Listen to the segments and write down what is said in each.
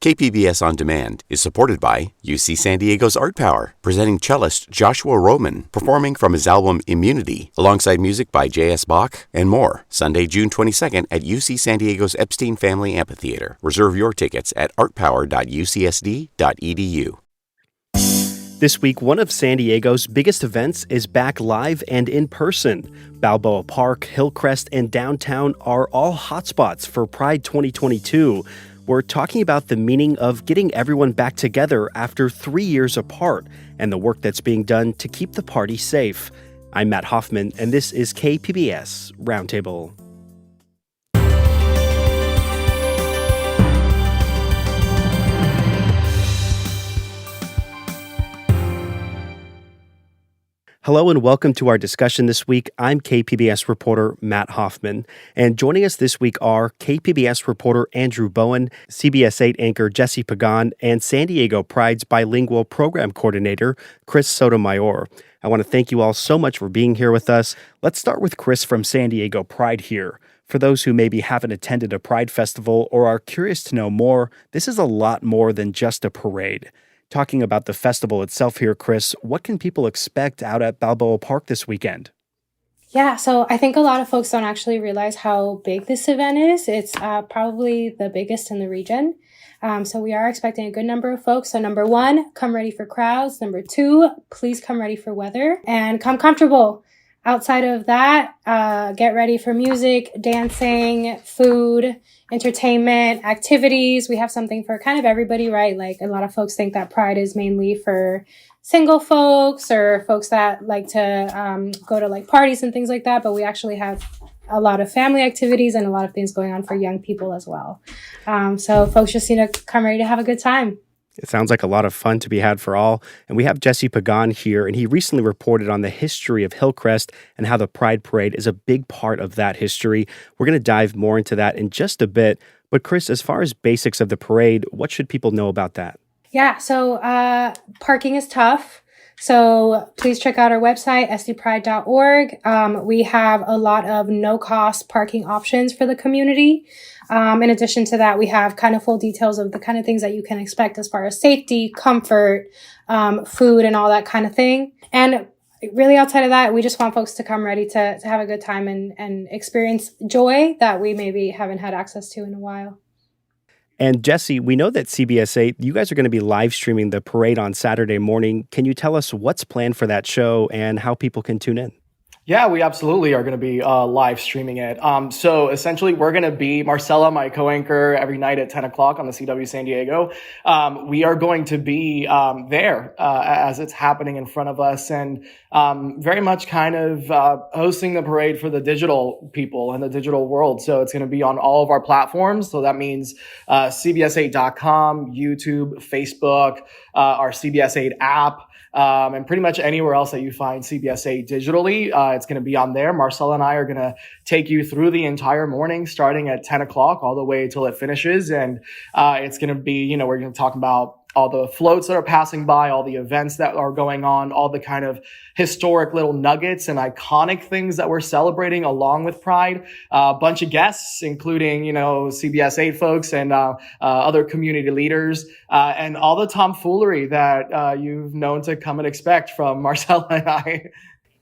KPBS On Demand is supported by UC San Diego's Art Power, presenting cellist Joshua Roman, performing from his album Immunity, alongside music by J.S. Bach and more, Sunday, June 22nd at UC San Diego's Epstein Family Amphitheater. Reserve your tickets at artpower.ucsd.edu. This week, one of San Diego's biggest events is back live and in person. Balboa Park, Hillcrest, and downtown are all hotspots for Pride 2022. We're talking about the meaning of getting everyone back together after 3 years apart and the work that's being done to keep the party safe. I'm Matt Hoffman, and this is KPBS Roundtable. Hello and welcome to our discussion this week. I'm KPBS reporter Matt Hoffman, and joining us this week are KPBS reporter Andrew Bowen, CBS 8 anchor Jesse Pagan, and San Diego Pride's bilingual program coordinator Chris Sotomayor. I want to thank you all so much for being here with us. Let's start with Chris from San Diego Pride here. For those who maybe haven't attended a Pride festival or are curious to know more, this is a lot more than just a parade. Talking about the festival itself here, Chris, what can people expect out at Balboa Park this weekend? Yeah, so I think a lot of folks don't actually realize how big this event is. It's probably the biggest in the region. So we are expecting a good number of folks. So number one, come ready for crowds. Number two, please come ready for weather and come comfortable. Outside of that, get ready for music, dancing, food, entertainment, activities. We have something for kind of everybody, right? Like a lot of folks think that Pride is mainly for single folks or folks that like to go to like parties and things like that. But we actually have a lot of family activities and a lot of things going on for young people as well. So folks just need to come ready to have a good time. It sounds like a lot of fun to be had for all. And we have Jesse Pagan here, and he recently reported on the history of Hillcrest and how the Pride Parade is a big part of that history. We're going to dive more into that in just a bit. But Chris, as far as basics of the parade, what should people know about that? Yeah, so parking is tough. So please check out our website, sdpride.org. We have a lot of no-cost parking options for the community. In addition to that, we have kind of full details of the kind of things that you can expect as far as safety, comfort, food, and all that kind of thing. And really outside of that, we just want folks to come ready to have a good time and experience joy that we maybe haven't had access to in a while. And Jesse, we know that CBS 8, you guys are going to be live streaming the parade on Saturday morning. Can you tell us what's planned for that show and how people can tune in? Yeah, we absolutely are going to be live streaming it. So essentially, we're going to be, Marcella, my co-anchor, every night at 10 o'clock on the CW San Diego. We are going to be there as it's happening in front of us and very much kind of hosting the parade for the digital people in the digital world. So it's going to be on all of our platforms. So that means CBS8.com, YouTube, Facebook, our CBS 8 app. And pretty much anywhere else that you find CBS 8 digitally, it's going to be on there. Marcella and I are going to take you through the entire morning, starting at 10 o'clock all the way till it finishes. And it's going to be, we're going to talk about all the floats that are passing by, all the events that are going on, all the kind of historic little nuggets and iconic things that we're celebrating along with Pride. A bunch of guests, including, CBS 8 folks and other community leaders, and all the tomfoolery that you've known to come and expect from Marcella and I.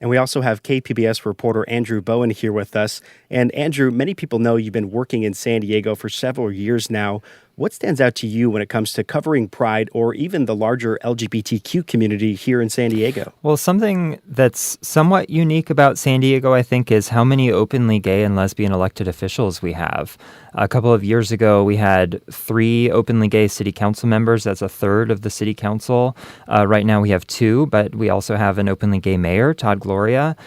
And we also have KPBS reporter Andrew Bowen here with us. And Andrew, many people know you've been working in San Diego for several years now. What stands out to you when it comes to covering Pride or even the larger LGBTQ community here in San Diego? Well, something that's somewhat unique about San Diego, I think, is how many openly gay and lesbian elected officials we have. A couple of years ago, we had 3 openly gay city council members. That's a third of the city council. Right now, we have 2, but we also have an openly gay mayor, Todd Gloria.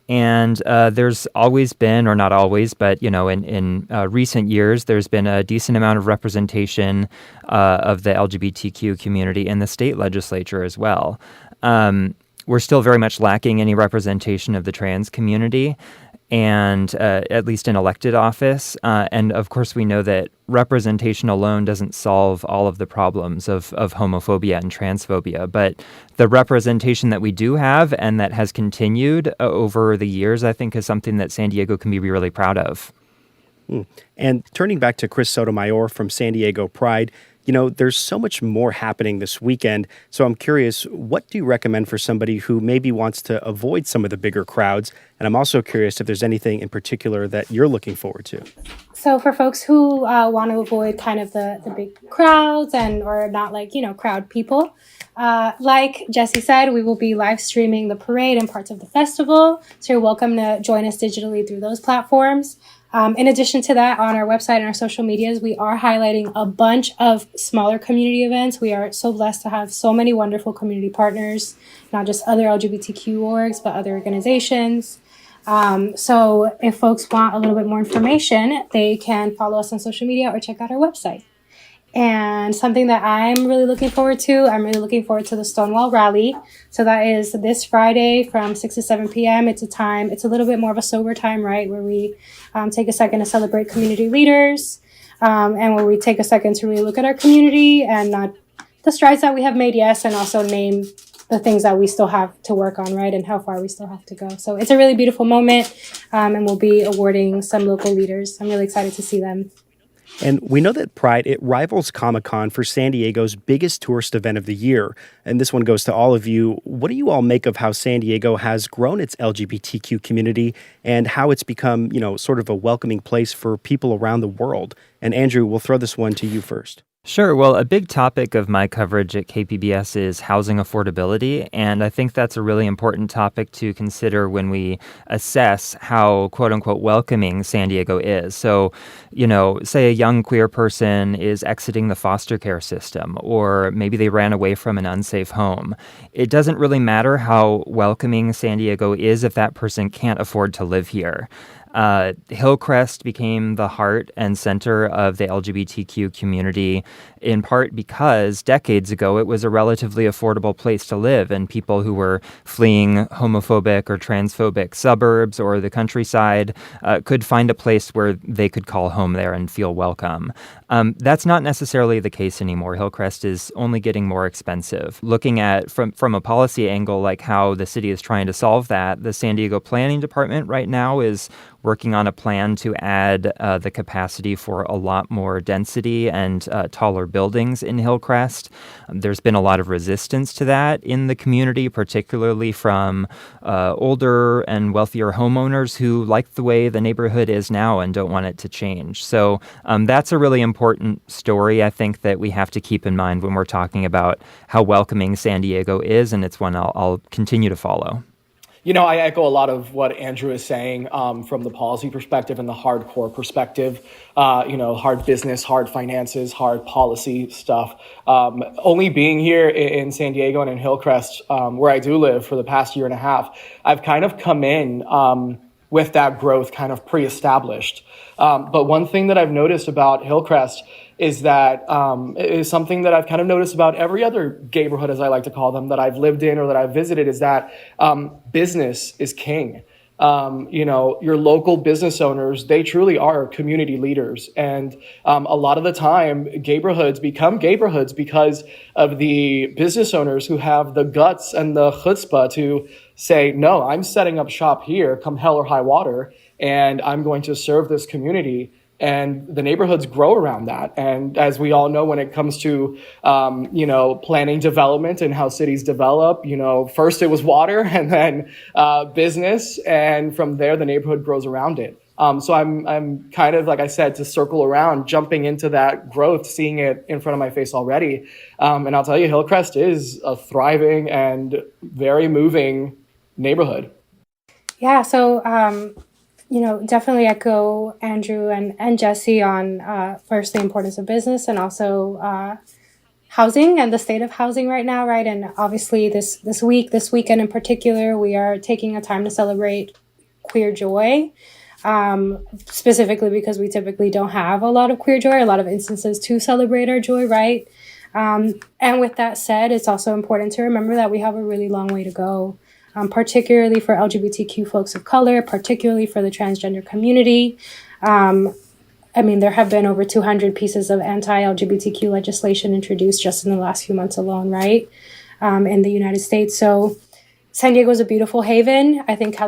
And there's always been, or not always, but, in recent years, there's been a decent amount of representation of the LGBTQ community in the state legislature as well. We're still very much lacking any representation of the trans community, and at least in elected office. And of course, we know that representation alone doesn't solve all of the problems of homophobia and transphobia. But the representation that we do have and that has continued over the years, I think, is something that San Diego can be really proud of. And turning back to Chris Sotomayor from San Diego Pride, There's so much more happening this weekend. So I'm curious, what do you recommend for somebody who maybe wants to avoid some of the bigger crowds? And I'm also curious if there's anything in particular that you're looking forward to. So for folks who want to avoid kind of the big crowds or not crowd people, like Jesse said, we will be live streaming the parade and parts of the festival. So you're welcome to join us digitally through those platforms. In addition to that, on our website and our social medias, we are highlighting a bunch of smaller community events. We are so blessed to have so many wonderful community partners, not just other LGBTQ orgs, but other organizations. So if folks want a little bit more information, they can follow us on social media or check out our website. And something that I'm really looking forward to the Stonewall Rally. So that is this Friday from 6 to 7 p.m. It's a little bit more of a sober time, right? Where we take a second to celebrate community leaders and where we take a second to really look at our community and not the strides that we have made, yes, and also name the things that we still have to work on, right, and how far we still have to go. So it's a really beautiful moment, and we'll be awarding some local leaders. I'm really excited to see them. And we know that Pride, it rivals Comic-Con for San Diego's biggest tourist event of the year. And this one goes to all of you. What do you all make of how San Diego has grown its LGBTQ community and how it's become, sort of a welcoming place for people around the world? And Andrew, we'll throw this one to you first. Sure. Well, a big topic of my coverage at KPBS is housing affordability, and I think that's a really important topic to consider when we assess how, quote-unquote, welcoming San Diego is. So, say a young queer person is exiting the foster care system, or maybe they ran away from an unsafe home. It doesn't really matter how welcoming San Diego is if that person can't afford to live here. Hillcrest became the heart and center of the LGBTQ community, in part because decades ago it was a relatively affordable place to live, and people who were fleeing homophobic or transphobic suburbs or the countryside could find a place where they could call home there and feel welcome. That's not necessarily the case anymore. Hillcrest is only getting more expensive. Looking at from a policy angle, like how the city is trying to solve that, the San Diego Planning Department right now is working on a plan to add the capacity for a lot more density and taller buildings in Hillcrest. There's been a lot of resistance to that in the community, particularly from older and wealthier homeowners who like the way the neighborhood is now and don't want it to change. So that's a really important story, I think, that we have to keep in mind when we're talking about how welcoming San Diego is, and it's one I'll continue to follow. I echo a lot of what Andrew is saying from the policy perspective and the hardcore perspective. Hard business, hard finances, hard policy stuff. Only being here in San Diego and in Hillcrest, where I do live for the past year and a half, I've kind of come in with that growth kind of pre-established. But one thing that I've noticed about Hillcrest is that is something that I've kind of noticed about every other neighborhood, as I like to call them, that I've lived in or that I've visited, is that business is king. Your local business owners, they truly are community leaders. And a lot of the time, neighborhoods become neighborhoods because of the business owners who have the guts and the chutzpah to say, no, I'm setting up shop here, come hell or high water, and I'm going to serve this community. And the neighborhoods grow around that. And as we all know, when it comes to, planning development and how cities develop, first it was water and then business. And from there, the neighborhood grows around it. So I'm kind of, like I said, to circle around, jumping into that growth, seeing it in front of my face already. And I'll tell you, Hillcrest is a thriving and very moving neighborhood. Yeah, so definitely echo Andrew and Jesse on first the importance of business and also housing and the state of housing right now, right? And obviously this weekend in particular, we are taking a time to celebrate queer joy, specifically because we typically don't have a lot of queer joy, a lot of instances to celebrate our joy, right? And with that said, it's also important to remember that we have a really long way to go. Particularly for LGBTQ folks of color, particularly for the transgender community. There have been over 200 pieces of anti-LGBTQ legislation introduced just in the last few months alone, right, in the United States. So San Diego is a beautiful haven. I think a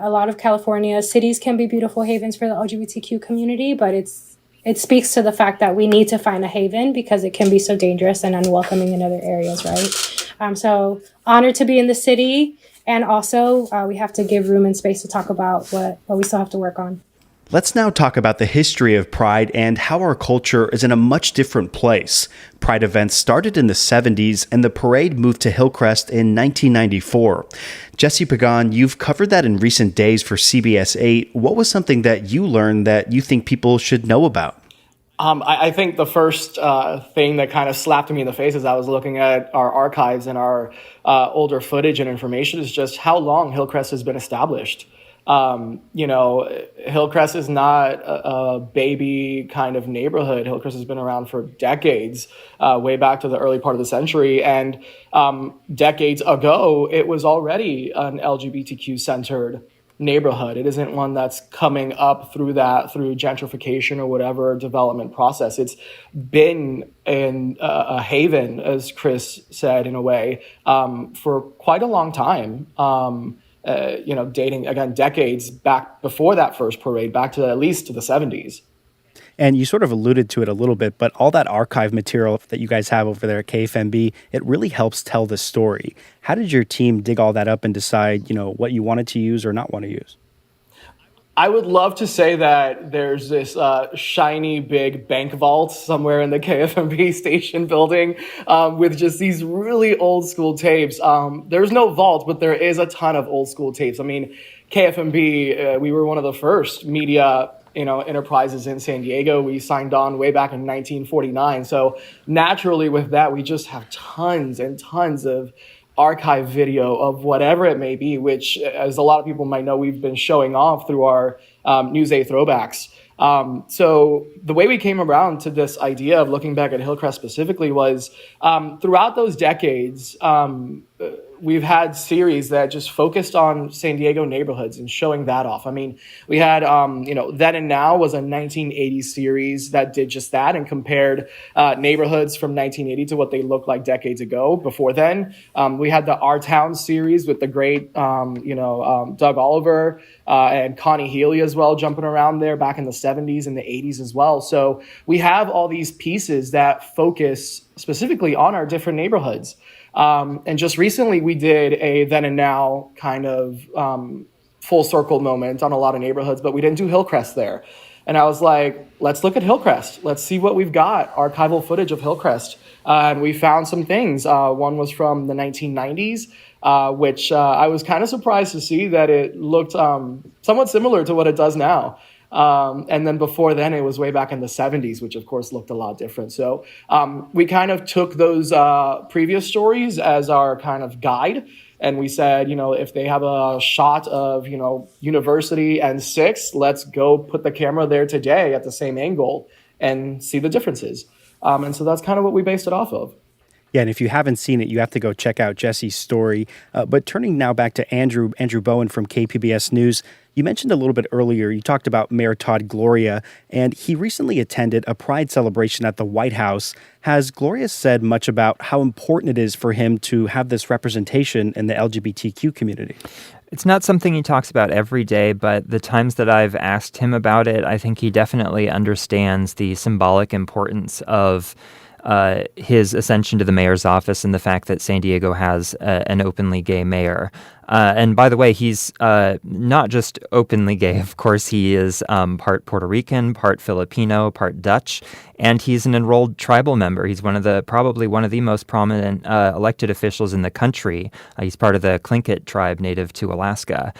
lot of California cities can be beautiful havens for the LGBTQ community, but it's it speaks to the fact that we need to find a haven because it can be so dangerous and unwelcoming in other areas, right? So honored to be in the city. And also, we have to give room and space to talk about what we still have to work on. Let's now talk about the history of Pride and how our culture is in a much different place. Pride events started in the 70s and the parade moved to Hillcrest in 1994. Jesse Pagan, you've covered that in recent days for CBS 8. What was something that you learned that you think people should know about? I think the first thing that kind of slapped me in the face as I was looking at our archives and our older footage and information is just how long Hillcrest has been established. Hillcrest is not a baby kind of neighborhood. Hillcrest has been around for decades, way back to the early part of the century. And decades ago, it was already an LGBTQ-centered neighborhood. It isn't one that's coming up through gentrification or whatever development process. It's been in a haven, as Chris said, in a way, for quite a long time. Dating, again, decades back before that first parade, back to at least to the 70s. And you sort of alluded to it a little bit, but all that archive material that you guys have over there at KFMB, it really helps tell the story. How did your team dig all that up and decide, what you wanted to use or not want to use? I would love to say that there's this shiny big bank vault somewhere in the KFMB station building with just these really old school tapes. There's no vault, but there is a ton of old school tapes. I mean, KFMB, we were one of the first media enterprises in San Diego. We signed on way back in 1949. So naturally with that, we just have tons and tons of archive video of whatever it may be, which, as a lot of people might know, we've been showing off through our News 8 throwbacks. So the way we came around to this idea of looking back at Hillcrest specifically was throughout those decades, we've had series that just focused on San Diego neighborhoods and showing that off. I mean, we had, Then and Now was a 1980s series that did just that and compared neighborhoods from 1980 to what they looked like decades ago. Before then, we had the Our Town series with the great, Doug Oliver and Connie Healy as well, jumping around there back in the 70s and the 80s as well. So we have all these pieces that focus specifically on our different neighborhoods. And just recently we did a Then and Now kind of full circle moment on a lot of neighborhoods, but we didn't do Hillcrest there. And I was like, let's look at Hillcrest. Let's see what we've got, archival footage of Hillcrest. And we found some things. One was from the 1990s, which I was kind of surprised to see that it looked somewhat similar to what it does now. And then before then, it was way back in the 70s, which of course looked a lot different. So we kind of took those previous stories as our kind of guide. And we said, if they have a shot of, University and 6, let's go put the camera there today at the same angle and see the differences. And so that's kind of what we based it off of. Yeah, and if you haven't seen it, you have to go check out Jesse's story. But turning now back to Andrew Bowen from KPBS News, you mentioned a little bit earlier, you talked about Mayor Todd Gloria, and he recently attended a Pride celebration at the White House. Has Gloria said much about how important it is for him to have this representation in the LGBTQ community? It's not something he talks about every day, but the times that I've asked him about it, I think he definitely understands the symbolic importance of his ascension to the mayor's office and the fact that San Diego has an openly gay mayor. And by the way, he's not just openly gay. Of course, he is part Puerto Rican, part Filipino, part Dutch, and he's an enrolled tribal member. He's probably one of the most prominent elected officials in the country. He's part of the Tlingit tribe native to Alaska.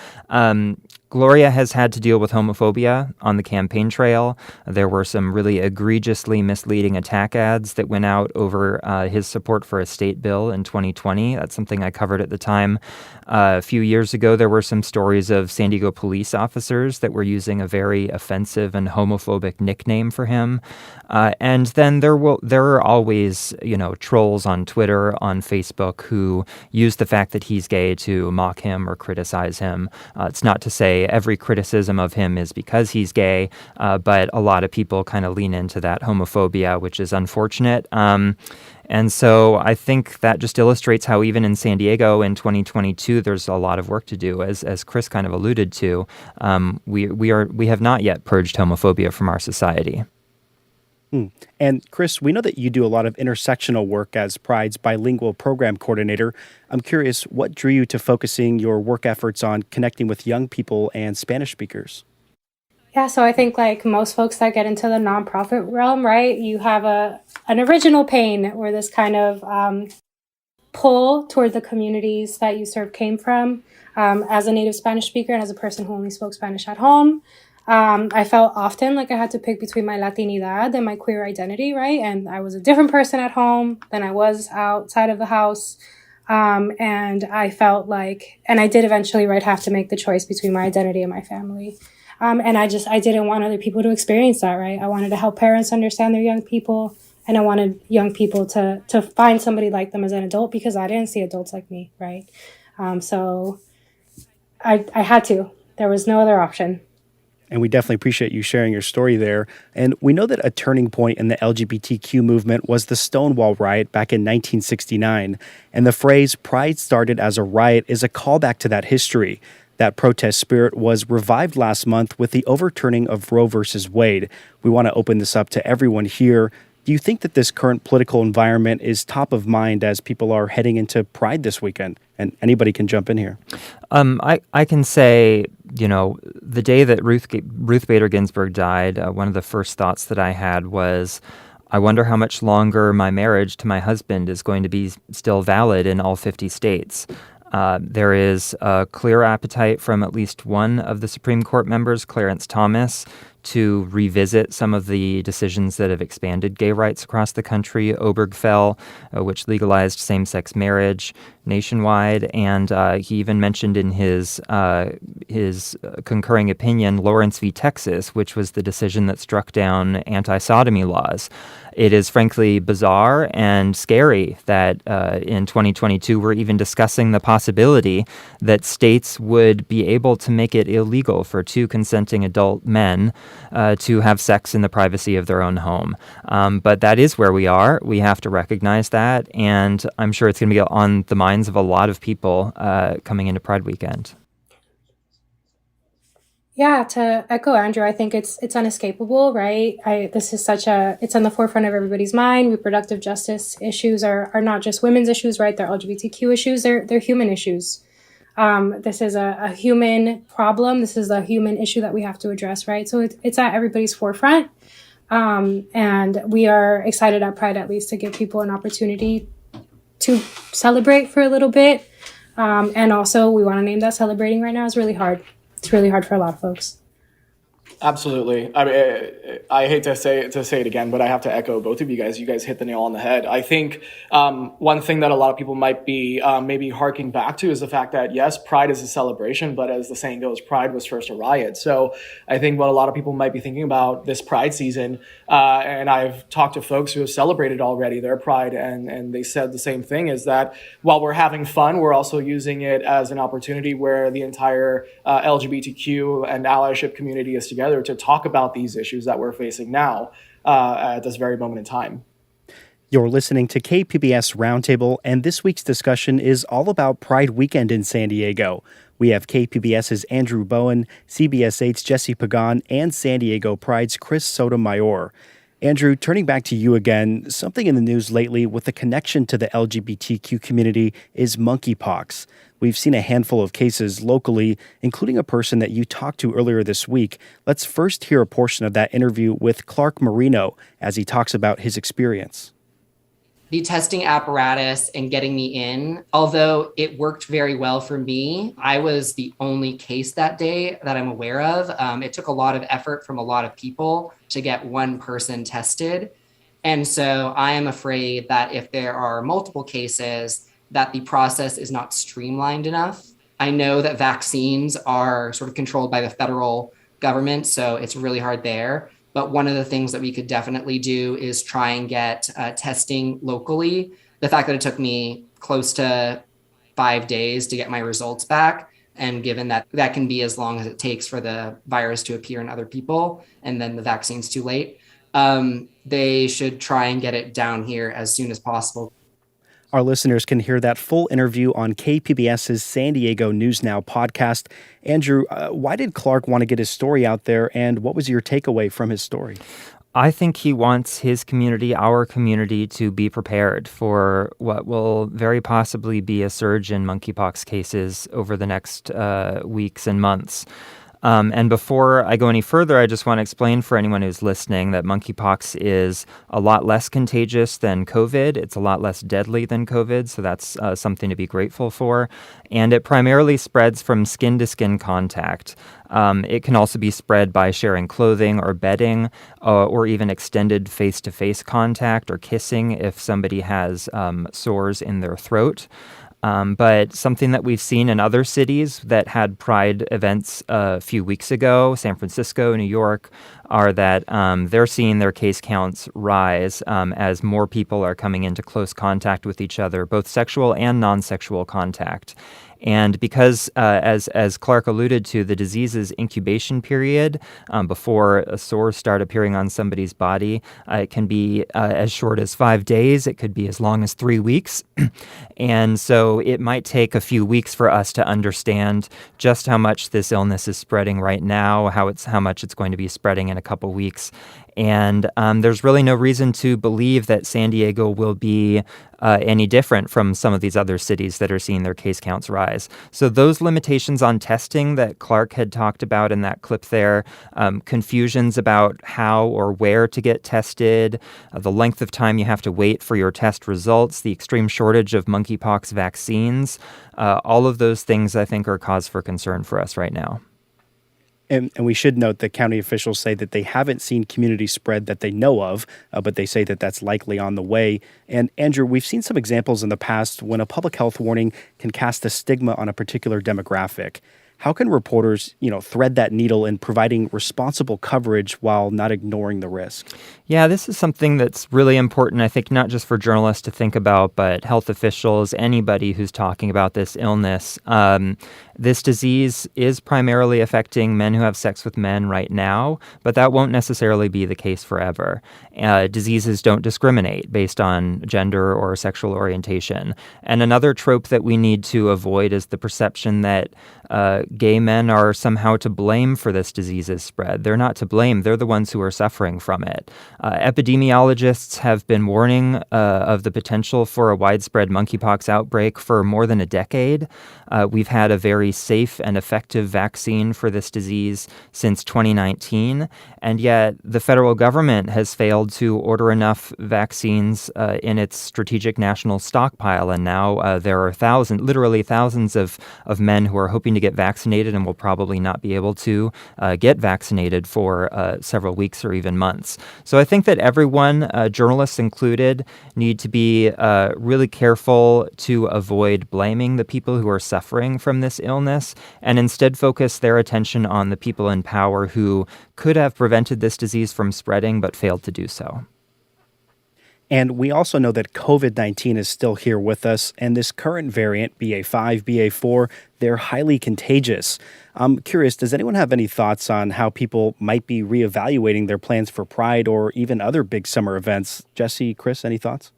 Gloria has had to deal with homophobia on the campaign trail. There were some really egregiously misleading attack ads that went out over his support for a state bill in 2020. That's something I covered at the time. A few years ago, there were some stories of San Diego police officers that were using a very offensive and homophobic nickname for him. And then there are always, trolls on Twitter, on Facebook who use the fact that he's gay to mock him or criticize him. It's not to say every criticism of him is because he's gay, but a lot of people kind of lean into that homophobia, which is unfortunate. And so I think that just illustrates how even in San Diego in 2022, there's a lot of work to do. As Chris kind of alluded to, we have not yet purged homophobia from our society. And Chris, we know that you do a lot of intersectional work as Pride's bilingual program coordinator. I'm curious, what drew you to focusing your work efforts on connecting with young people and Spanish speakers? Yeah, so I think like most folks that get into the nonprofit realm, right, you have an original pain or this kind of pull toward the communities that you serve came from. As a native Spanish speaker and as a person who only spoke Spanish at home, I felt often like I had to pick between my Latinidad and my queer identity, right? And I was a different person at home than I was outside of the house. And I felt like, and I did eventually, right, have to make the choice between my identity and my family. And I didn't want other people to experience that, right? I wanted to help parents understand their young people, and I wanted young people to find somebody like them as an adult because I didn't see adults like me, right? So I had to. There was no other option. And we definitely appreciate you sharing your story there. And we know that a turning point in the LGBTQ movement was the Stonewall riot back in 1969. And the phrase "Pride started as a riot" is a callback to that history. That protest spirit was revived last month with the overturning of Roe versus Wade. We want to open this up to everyone here. Do you think that this current political environment is top of mind as people are heading into Pride this weekend? And anybody can jump in here. I can say, the day that Ruth Bader Ginsburg died, one of the first thoughts that I had was, I wonder how much longer my marriage to my husband is going to be still valid in all 50 states. There is a clear appetite from at least one of the Supreme Court members, Clarence Thomas, to revisit some of the decisions that have expanded gay rights across the country. Obergefell, which legalized same-sex marriage nationwide, and he even mentioned in his concurring opinion Lawrence v. Texas, which was the decision that struck down anti-sodomy laws. It is frankly bizarre and scary that in 2022 we're even discussing the possibility that states would be able to make it illegal for two consenting adult men to have sex in the privacy of their own home. But that is where we are. We have to recognize that, and I'm sure it's going to be on the minds of a lot of people coming into Pride weekend. Yeah, to echo Andrew, I think it's unescapable, right? It's on the forefront of everybody's mind. Reproductive justice issues are not just women's issues, right? They're LGBTQ issues. They're human issues. This is a human problem. This is a human issue that we have to address, right? So it's at everybody's forefront. And we are excited at Pride, at least, to give people an opportunity to celebrate for a little bit. And also, we want to name that celebrating right now is really hard. It's really hard for a lot of folks. Absolutely. I mean, I hate to say it again, but I have to echo both of you guys. You guys hit the nail on the head. I think one thing that a lot of people might be maybe harking back to is the fact that, yes, Pride is a celebration, but as the saying goes, Pride was first a riot. So I think what a lot of people might be thinking about this Pride season, and I've talked to folks who have celebrated already their Pride, and they said the same thing, is that while we're having fun, we're also using it as an opportunity where the entire LGBTQ and allyship community is together to talk about these issues that we're facing now at this very moment in time. You're listening to KPBS Roundtable, and this week's discussion is all about Pride Weekend in San Diego. We have KPBS's Andrew Bowen, CBS 8's Jesse Pagan, and San Diego Pride's Chris Sotomayor. Andrew, turning back to you again, something in the news lately with the connection to the LGBTQ community is monkeypox. We've seen a handful of cases locally, including a person that you talked to earlier this week. Let's first hear a portion of that interview with Clark Marino as he talks about his experience. The testing apparatus and getting me in, although it worked very well for me, I was the only case that day that I'm aware of. It took a lot of effort from a lot of people to get one person tested. And so I am afraid that if there are multiple cases, that the process is not streamlined enough. I know that vaccines are sort of controlled by the federal government, so it's really hard there. But one of the things that we could definitely do is try and get testing locally. The fact that it took me close to 5 days to get my results back, and given that that can be as long as it takes for the virus to appear in other people, and then the vaccine's too late, they should try and get it down here as soon as possible. Our listeners can hear that full interview on KPBS's San Diego News Now podcast. Andrew, why did Clark want to get his story out there, and what was your takeaway from his story? I think he wants his community, our community, to be prepared for what will very possibly be a surge in monkeypox cases over the next weeks and months. And before I go any further, I just want to explain for anyone who's listening that monkeypox is a lot less contagious than COVID. It's a lot less deadly than COVID, so that's something to be grateful for. And it primarily spreads from skin-to-skin contact. It can also be spread by sharing clothing or bedding, or even extended face-to-face contact or kissing if somebody has sores in their throat. But something that we've seen in other cities that had Pride events a few weeks ago, San Francisco, New York, are that they're seeing their case counts rise as more people are coming into close contact with each other, both sexual and non-sexual contact. And because, as Clark alluded to, the disease's incubation period before sores start appearing on somebody's body, it can be as short as 5 days. It could be as long as 3 weeks. And so it might take a few weeks for us to understand just how much this illness is spreading right now, how much it's going to be spreading in a couple weeks. And there's really no reason to believe that San Diego will be any different from some of these other cities that are seeing their case counts rise. So those limitations on testing that Clark had talked about in that clip there, confusions about how or where to get tested, the length of time you have to wait for your test results, the extreme shortage of monkeypox vaccines, all of those things I think are cause for concern for us right now. And we should note that county officials say that they haven't seen community spread that they know of, but they say that that's likely on the way. And Andrew, we've seen some examples in the past when a public health warning can cast a stigma on a particular demographic. How can reporters, thread that needle in providing responsible coverage while not ignoring the risk? Yeah, this is something that's really important, I think, not just for journalists to think about, but health officials, anybody who's talking about this illness. This disease is primarily affecting men who have sex with men right now, but that won't necessarily be the case forever. Diseases don't discriminate based on gender or sexual orientation. And another trope that we need to avoid is the perception that gay men are somehow to blame for this disease's spread. They're not to blame. They're the ones who are suffering from it. Epidemiologists have been warning of the potential for a widespread monkeypox outbreak for more than a decade. We've had a very safe and effective vaccine for this disease since 2019, and yet the federal government has failed to order enough vaccines in its strategic national stockpile, and now there are literally thousands of men who are hoping to get vaccinated and will probably not be able to get vaccinated for several weeks or even months. So I think that everyone, journalists included, need to be really careful to avoid blaming the people who are suffering from this illness and instead focus their attention on the people in power who could have prevented this disease from spreading but failed to do so. And we also know that COVID-19 is still here with us, and this current variant, BA5, BA4, they're highly contagious. I'm curious, does anyone have any thoughts on how people might be reevaluating their plans for Pride or even other big summer events? Jesse, Chris, any thoughts?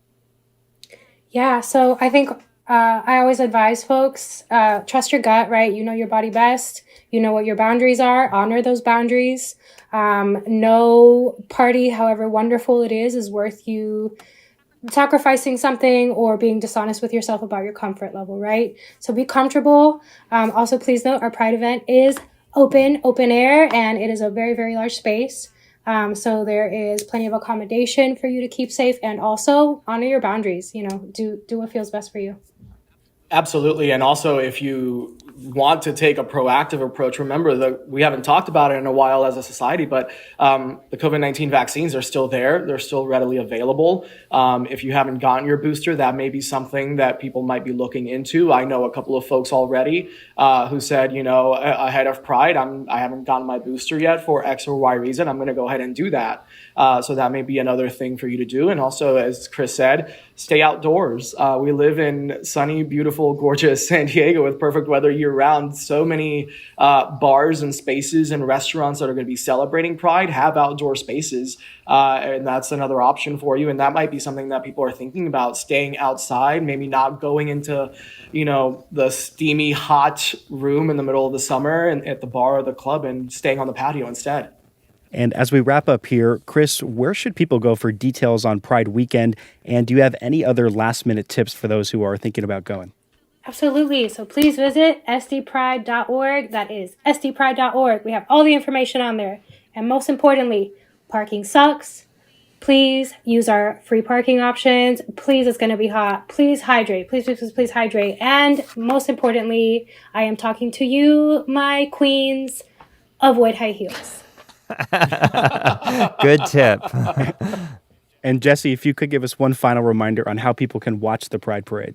Yeah, so I think I always advise folks, trust your gut, right? You know your body best. You know what your boundaries are. Honor those boundaries. No party, however wonderful it is worth you sacrificing something or being dishonest with yourself about your comfort level, right? So be comfortable. Also, please note our Pride event is open air, and it is a very, very large space. So there is plenty of accommodation for you to keep safe, and also honor your boundaries. Do what feels best for you. Absolutely. And also, if you want to take a proactive approach, remember that we haven't talked about it in a while as a society, but the COVID-19 vaccines are still there. They're still readily available. If you haven't gotten your booster, that may be something that people might be looking into. I know a couple of folks already who said, ahead of Pride, I haven't gotten my booster yet for X or Y reason. I'm going to go ahead and do that. So that may be another thing for you to do. And also, as Chris said, stay outdoors. We live in sunny, beautiful, gorgeous San Diego with perfect weather year-round. So many bars and spaces and restaurants that are going to be celebrating Pride have outdoor spaces, and that's another option for you. And that might be something that people are thinking about, staying outside, maybe not going into, the steamy, hot room in the middle of the summer and at the bar or the club, and staying on the patio instead. And as we wrap up here, Chris, where should people go for details on Pride Weekend? And do you have any other last-minute tips for those who are thinking about going? Absolutely. So please visit sdpride.org. That is sdpride.org. We have all the information on there. And most importantly, parking sucks. Please use our free parking options. Please, it's going to be hot. Please hydrate. Please hydrate. And most importantly, I am talking to you, my queens. Avoid high heels. Good tip. And Jesse, if you could give us one final reminder on how people can watch the Pride Parade.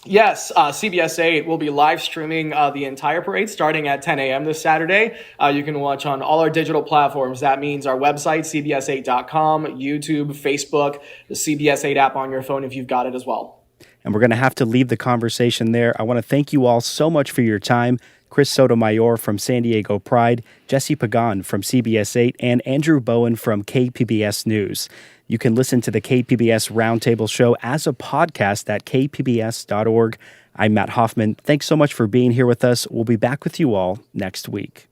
Yes, CBS 8 will be live streaming the entire parade starting at 10 a.m. this Saturday. You can watch on all our digital platforms. That means our website, cbs8.com, YouTube, Facebook, the CBS 8 app on your phone if you've got it as well. And we're going to have to leave the conversation there. I want to thank you all so much for your time. Chris Sotomayor from San Diego Pride, Jesse Pagan from CBS 8, and Andrew Bowen from KPBS News. You can listen to the KPBS Roundtable show as a podcast at kpbs.org. I'm Matt Hoffman. Thanks so much for being here with us. We'll be back with you all next week.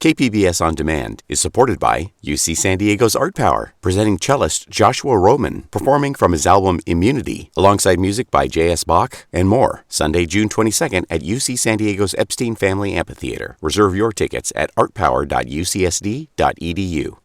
KPBS On Demand is supported by UC San Diego's Art Power, presenting cellist Joshua Roman, performing from his album Immunity, alongside music by J.S. Bach and more, Sunday, June 22nd at UC San Diego's Epstein Family Amphitheater. Reserve your tickets at artpower.ucsd.edu.